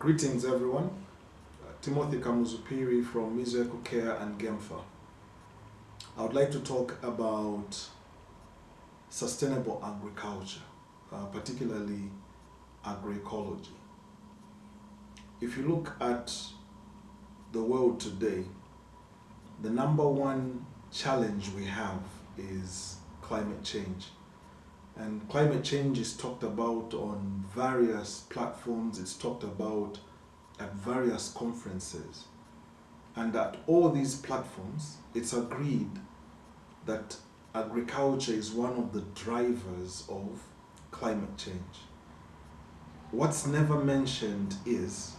Greetings everyone, Timothy Kamuzupiri from Agroecology Care and Gemfa. I would like to talk about sustainable agriculture, particularly agroecology. If you look at the world today, the number one challenge we have is climate change. And climate change is talked about on various platforms, it's talked about at various conferences. And at all these platforms, it's agreed that agriculture is one of the drivers of climate change. What's never mentioned is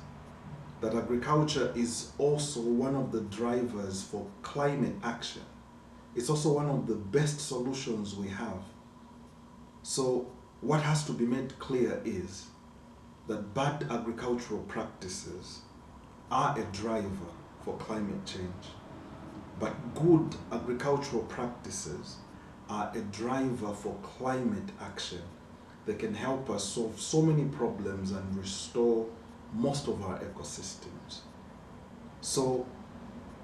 that agriculture is also one of the drivers for climate action. It's also one of the best solutions we have. So what has to be made clear is that bad agricultural practices are a driver for climate change, but good agricultural practices are a driver for climate action. They can help us solve so many problems and restore most of our ecosystems. So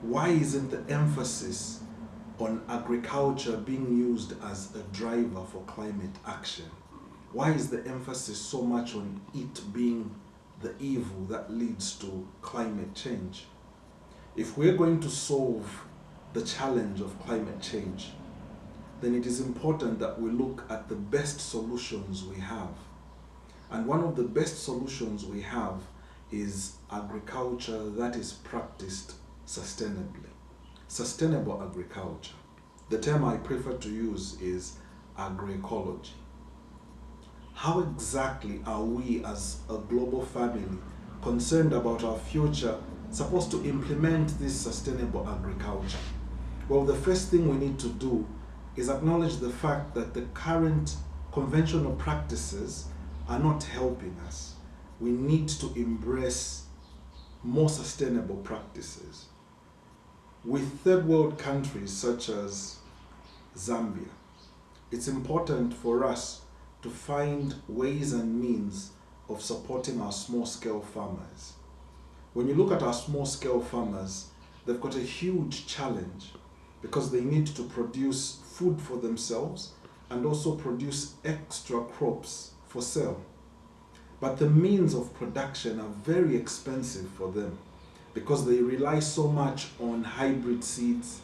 why isn't the emphasis on agriculture being used as a driver for climate action? Why is the emphasis so much on it being the evil that leads to climate change? If we're going to solve the challenge of climate change, then it is important that we look at the best solutions we have. And one of the best solutions we have is agriculture that is practiced sustainably. Sustainable agriculture. The term I prefer to use is agroecology. How exactly are we as a global family concerned about our future supposed to implement this sustainable agriculture? Well, the first thing we need to do is acknowledge the fact that the current conventional practices are not helping us. We need to embrace more sustainable practices. With third world countries such as Zambia, it's important for us to find ways and means of supporting our small-scale farmers. When you look at our small-scale farmers, they've got a huge challenge because they need to produce food for themselves and also produce extra crops for sale. But the means of production are very expensive for them because they rely so much on hybrid seeds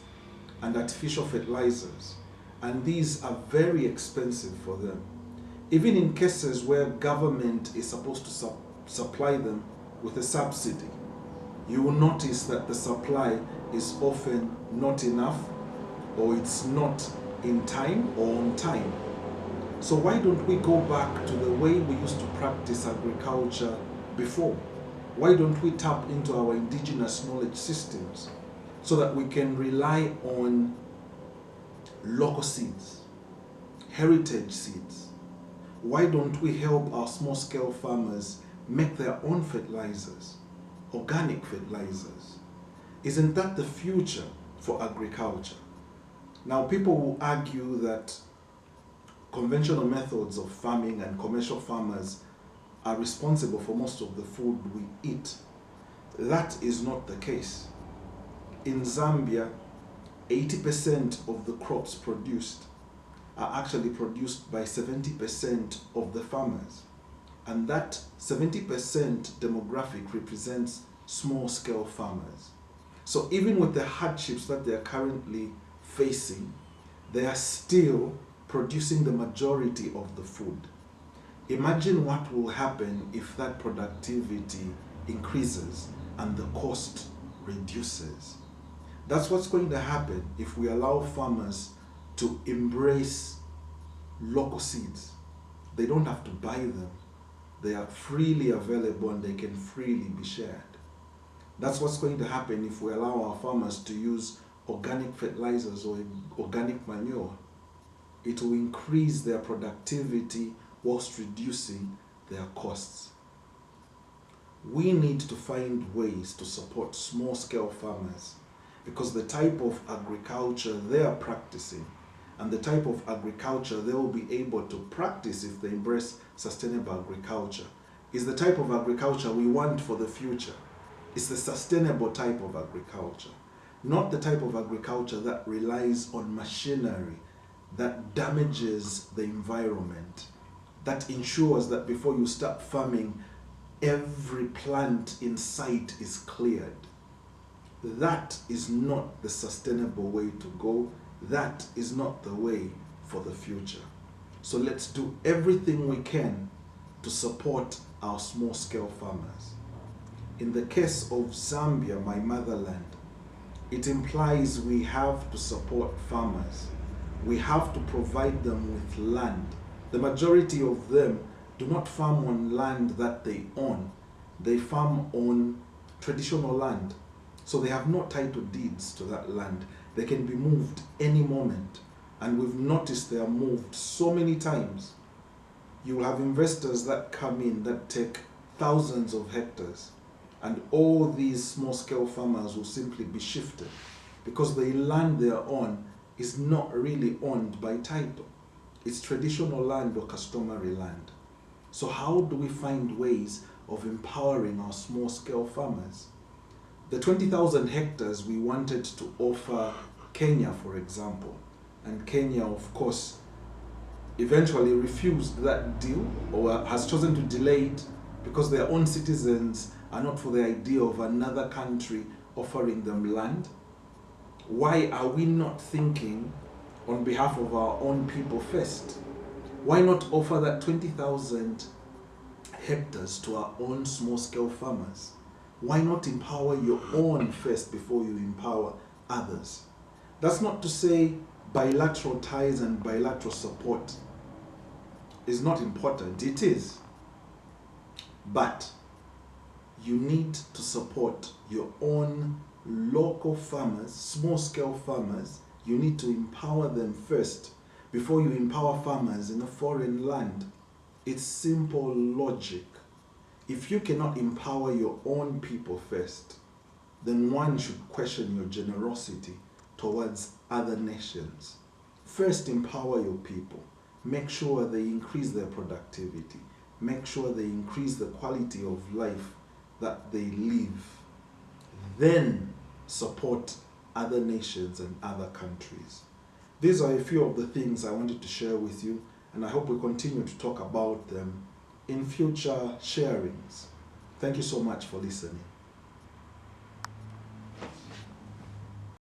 and artificial fertilizers, and these are very expensive for them. Even in cases where government is supposed to supply them with a subsidy, you will notice that the supply is often not enough, or it's not in time or on time. So why don't we go back to the way we used to practice agriculture before? Why don't we tap into our indigenous knowledge systems so that we can rely on local seeds, heritage seeds? Why don't we help our small-scale farmers make their own fertilizers, organic fertilizers? Isn't that the future for agriculture? Now, people will argue that conventional methods of farming and commercial farmers are responsible for most of the food we eat. That is not the case. In Zambia, 80% of the crops produced are actually produced by 70% of the farmers. And that 70% demographic represents small-scale farmers. So even with the hardships that they are currently facing, they are still producing the majority of the food. Imagine what will happen if that productivity increases and the cost reduces. That's what's going to happen if we allow farmers to embrace local seeds. They don't have to buy them. They are freely available and they can freely be shared. That's what's going to happen if we allow our farmers to use organic fertilizers or organic manure. It will increase their productivity whilst reducing their costs. We need to find ways to support small-scale farmers because the type of agriculture they are practicing and the type of agriculture they will be able to practice if they embrace sustainable agriculture is the type of agriculture we want for the future. It's the sustainable type of agriculture, not the type of agriculture that relies on machinery, that damages the environment, that ensures that before you start farming, every plant in sight is cleared. That is not the sustainable way to go. That is not the way for the future. So let's do everything we can to support our small-scale farmers. In the case of Zambia, my motherland, it implies we have to support farmers. We have to provide them with land. The majority of them do not farm on land that they own. They farm on traditional land. So they have no title deeds to that land. They can be moved any moment. And we've noticed they are moved so many times. You will have investors that come in that take thousands of hectares, and all these small-scale farmers will simply be shifted because the land they are on is not really owned by title. It's traditional land or customary land. So how do we find ways of empowering our small-scale farmers? The 20,000 hectares we wanted to offer Kenya, for example, and Kenya, of course, eventually refused that deal or has chosen to delay it because their own citizens are not for the idea of another country offering them land. Why are we not thinking on behalf of our own people first? Why not offer that 20,000 hectares to our own small-scale farmers? Why not empower your own first before you empower others? That's not to say bilateral ties and bilateral support is not important. It is. But you need to support your own local farmers, small-scale farmers. You need to empower them first before you empower farmers in a foreign land. It's simple logic. If you cannot empower your own people first, then one should question your generosity towards other nations. First, empower your people. Make sure they increase their productivity. Make sure they increase the quality of life that they live. Then support other nations and other countries. These are a few of the things I wanted to share with you, and I hope we continue to talk about them in future sharings. Thank you so much for listening.